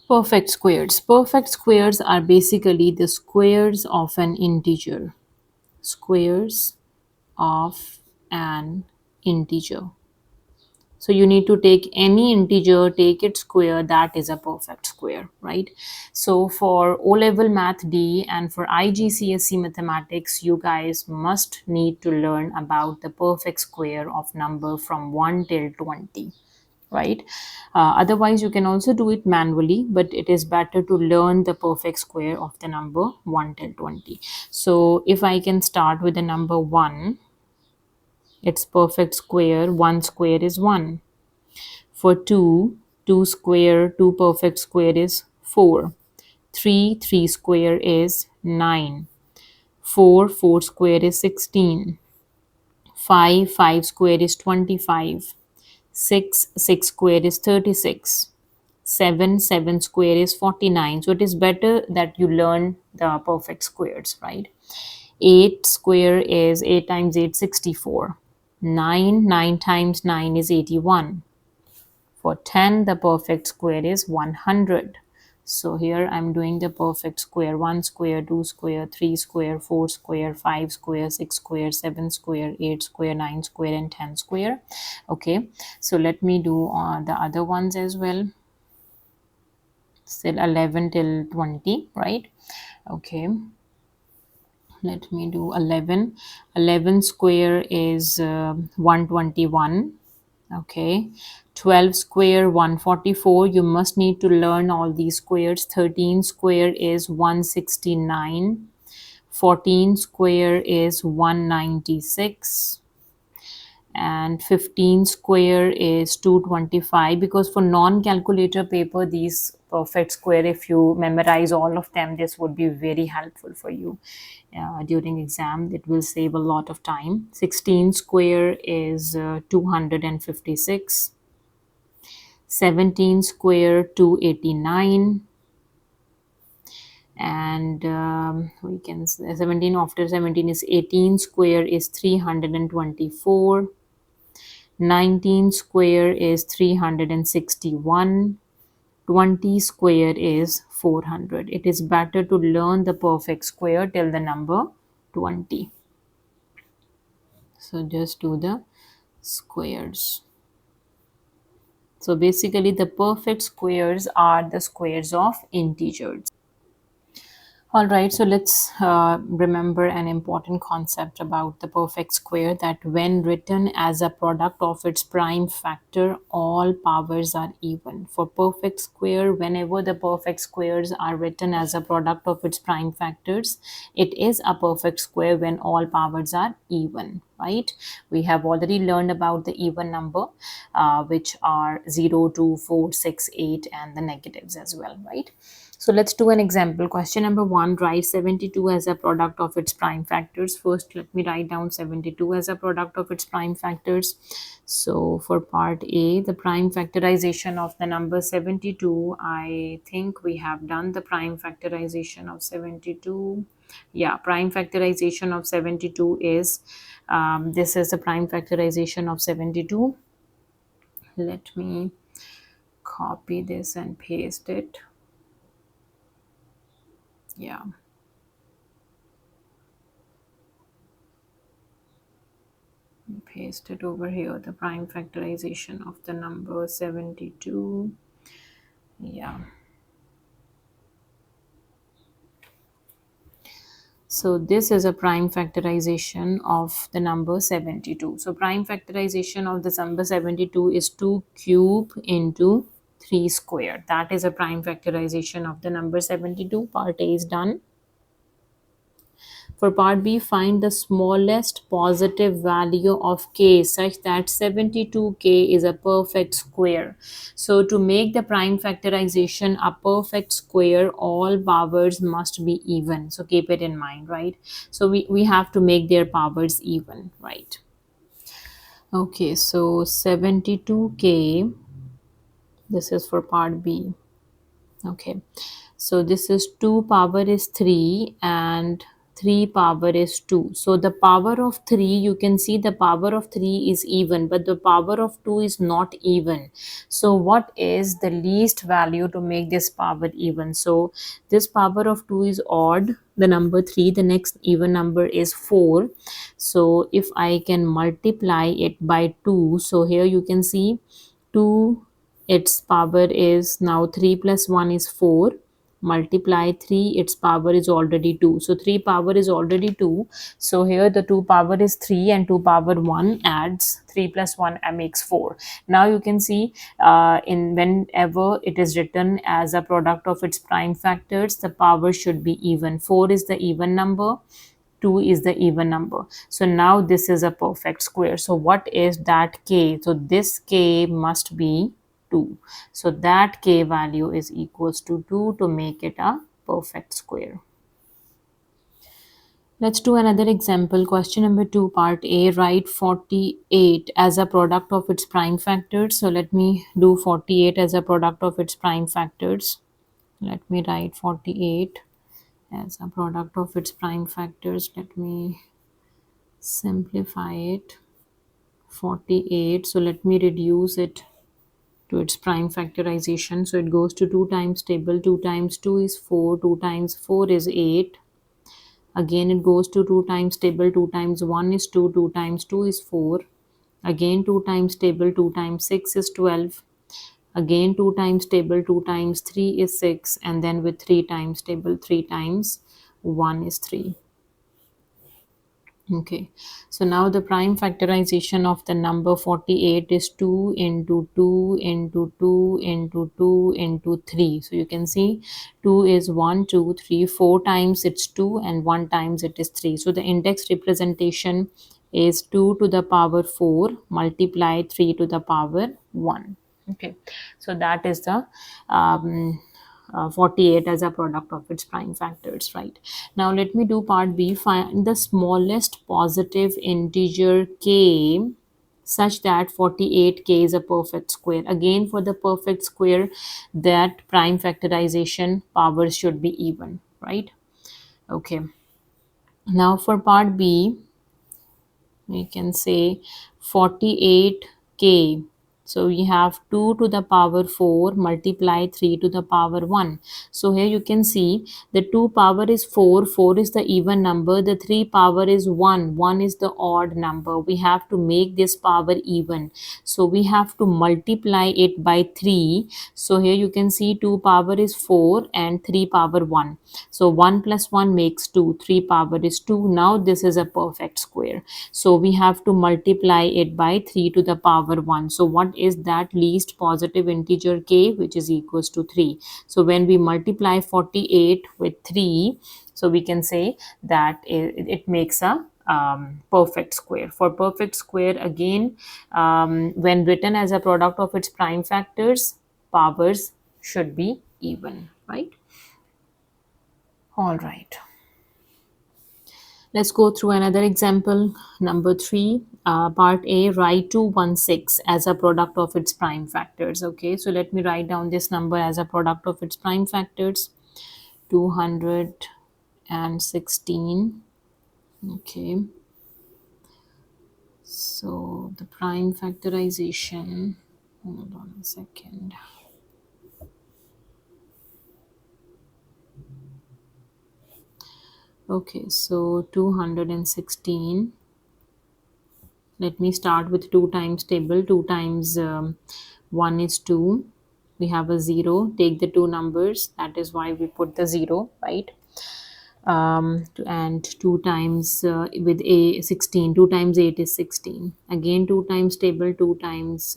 Perfect squares. Perfect squares are basically the squares of an integer. Squares of an integer. So you need to take any integer, take its square, that is a perfect square, right? So for O-level Math D and for IGCSE Mathematics, you guys must need to learn about the perfect square of number from 1 till 20, right? Otherwise, you can also do it manually, but it is better to learn the perfect square of the number 1 till 20. So if I can start with the number 1, its perfect square, 1 square is 1. For 2, 2 square, 2 perfect square is 4. 3, 3 square is 9. 4, 4 square is 16. 5, 5 square is 25. 6, 6 square is 36. 7, 7 square is 49. So it is better that you learn the perfect squares, right? 8 square is 8 times 8, 64. 9, 9 times 9 is 81. For 10, the perfect square is 100. So here I'm doing the perfect square: 1 square, 2 square, 3 square, 4 square, 5 square, 6 square, 7 square, 8 square, 9 square, and 10 square. Okay, so let me do the other ones as well. Still 11 till 20, right? Okay, let me do 11. 11 square is 121. Okay, 12 square 144. You must need to learn all these squares. 13 square is 169. 14 square is 196. And 15 square is 225. Because for non-calculator paper, these perfect square, if you memorize all of them, this would be very helpful for you during exam. It will save a lot of time. 16 square is 256. 17 square 289. And we can 17, after 17 is 18 square is 324. 19 square is 361. 20 square is 400. It is better to learn the perfect square till the number 20. So just do the squares. So basically the perfect squares are the squares of integers. All right, so let's remember an important concept about the perfect square, that when written as a product of its prime factor, all powers are even. For perfect square, whenever the perfect squares are written as a product of its prime factors, it is a perfect square when all powers are even, right? We have already learned about the even number, which are 0, 2, 4, 6, 8, and the negatives as well, right? So let's do an example. Question number 1, write 72 as a product of its prime factors. First, let me write down 72 as a product of its prime factors. So for part A, the prime factorization of the number 72, I think we have done the prime factorization of 72. Yeah, prime factorization of 72 is, this is the prime factorization of 72. Let me copy this and paste it. Yeah. Paste it over here, the prime factorization of the number 72. Yeah, so this is a prime factorization of the number 72. So prime factorization of the number 72 is 2 cube into 3 square. That is a prime factorization of the number 72. Part A is done. For part B, find the smallest positive value of k such that 72k is a perfect square. So to make the prime factorization a perfect square, all powers must be even. So keep it in mind, right? So we have to make their powers even, right? Okay, so 72k, this is for part B. Okay, so this is 2 power is 3 and 3 power is 2. So the power of 3, you can see the power of 3 is even, but the power of 2 is not even. So what is the least value to make this power even? So this power of 2 is odd, the number 3, the next even number is 4. So if I can multiply it by 2, so here you can see 2, its power is now 3 plus 1 is 4, multiply 3, its power is already 2. So 3 power is already 2. So here the 2 power is 3 and 2 power 1 adds 3 plus 1 makes 4. Now you can see in whenever it is written as a product of its prime factors, the power should be even. 4 is the even number, 2 is the even number. So now this is a perfect square. So what is that k? So this k must be 2. So that k value is equals to 2 to make it a perfect square. Let's do another example. Question number 2, part A. Write 48 as a product of its prime factors. So let me do 48 as a product of its prime factors. Let me write 48 as a product of its prime factors. Let me simplify it. 48. So let me reduce it to its prime factorization. So it goes to 2 times table. 2 times 2 is 4. 2 times 4 is 8. Again it goes to 2 times table. 2 times 1 is 2. 2 times 2 is 4. Again 2 times table. 2 times 6 is 12. Again 2 times table. 2 times 3 is 6. And then with 3 times table. 3 times 1 is 3. Okay, so now the prime factorization of the number 48 is 2 into 2 into 2 into 2 into 3. So you can see 2 is 1, 2, 3, 4 times it's 2 and 1 times it is 3. So the index representation is 2 to the power 4 multiply 3 to the power 1. Okay, so that is the um, 48 as a product of its prime factors, right? Now let me do part B. Find the smallest positive integer k such that 48k is a perfect square. Again, for the perfect square, that prime factorization powers should be even, right? Okay, now for part B, we can say 48k. So we have 2 to the power 4 multiply 3 to the power 1. So here you can see the 2 power is 4, 4 is the even number, the 3 power is 1, 1 is the odd number. We have to make this power even. So we have to multiply it by 3. So here you can see 2 power is 4 and 3 power 1. So 1 plus 1 makes 2, 3 power is 2. Now this is a perfect square. So we have to multiply it by 3 to the power 1. So what is that least positive integer k, which is equals to 3. So when we multiply 48 with 3, so we can say that it makes a perfect square. For perfect square, again, when written as a product of its prime factors, powers should be even, right? All right. Let's go through another example. Number 3, part A, write 216 as a product of its prime factors. Okay, so let me write down this number as a product of its prime factors. 216. Okay, so the prime factorization, hold on a second. Okay, so 216. Let me start with 2 times table. 2 times 1 is 2. We have a 0. Take the two numbers. That is why we put the 0, right? And 2 times with a 16. 2 times 8 is 16. Again 2 times table. 2 times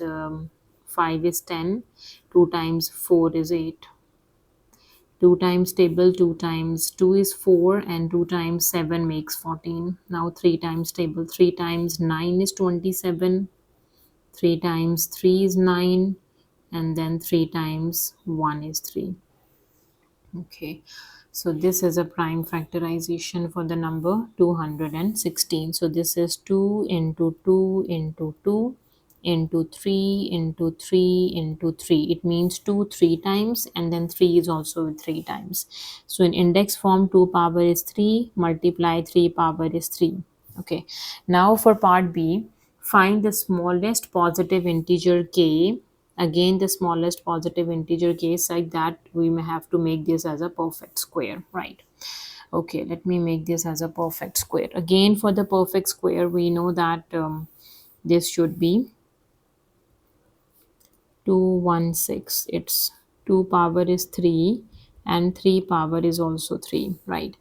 5 is 10. 2 times 4 is 8. 2 times table, 2 times 2 is 4 and 2 times 7 makes 14. Now 3 times table, 3 times 9 is 27, 3 times 3 is 9 and then 3 times 1 is 3. Okay, so this is a prime factorization for the number 216. So this is 2 into 2 into 2 into 3 into 3 into 3. It means 2 3 times, and then 3 is also 3 times. So in index form, 2 power is 3, multiply 3 power is 3. Okay. Now for part B, find the smallest positive integer k. Again, the smallest positive integer k, like that we may have to make this as a perfect square, right? Okay, let me make this as a perfect square. Again, for the perfect square, we know that this should be 216. It's 2 power is 3 and 3 power is also 3, right?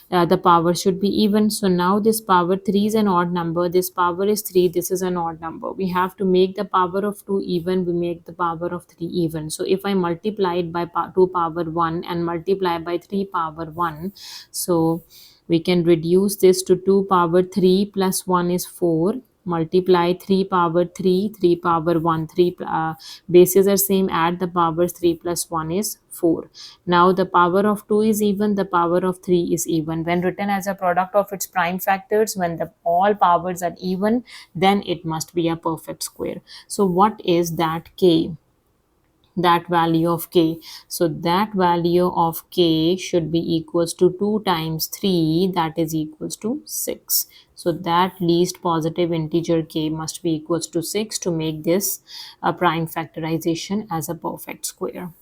The power should be even. So now this power 3 is an odd number, this power is 3, this is an odd number. We have to make the power of 2 even, we make the power of 3 even. So if I multiply it by 2 power 1 and multiply by 3 power 1, so we can reduce this to 2 power 3 plus 1 is 4, multiply 3 power 3, 3 power 1, 3 bases are same, add the powers, 3 plus 1 is 4. Now the power of 2 is even, the power of 3 is even. When written as a product of its prime factors, when the all powers are even, then it must be a perfect square. So what is that k? That value of k, so that value of k should be equals to 2 times 3, that is equals to 6. So that least positive integer k must be equals to 6 to make this a prime factorization as a perfect square.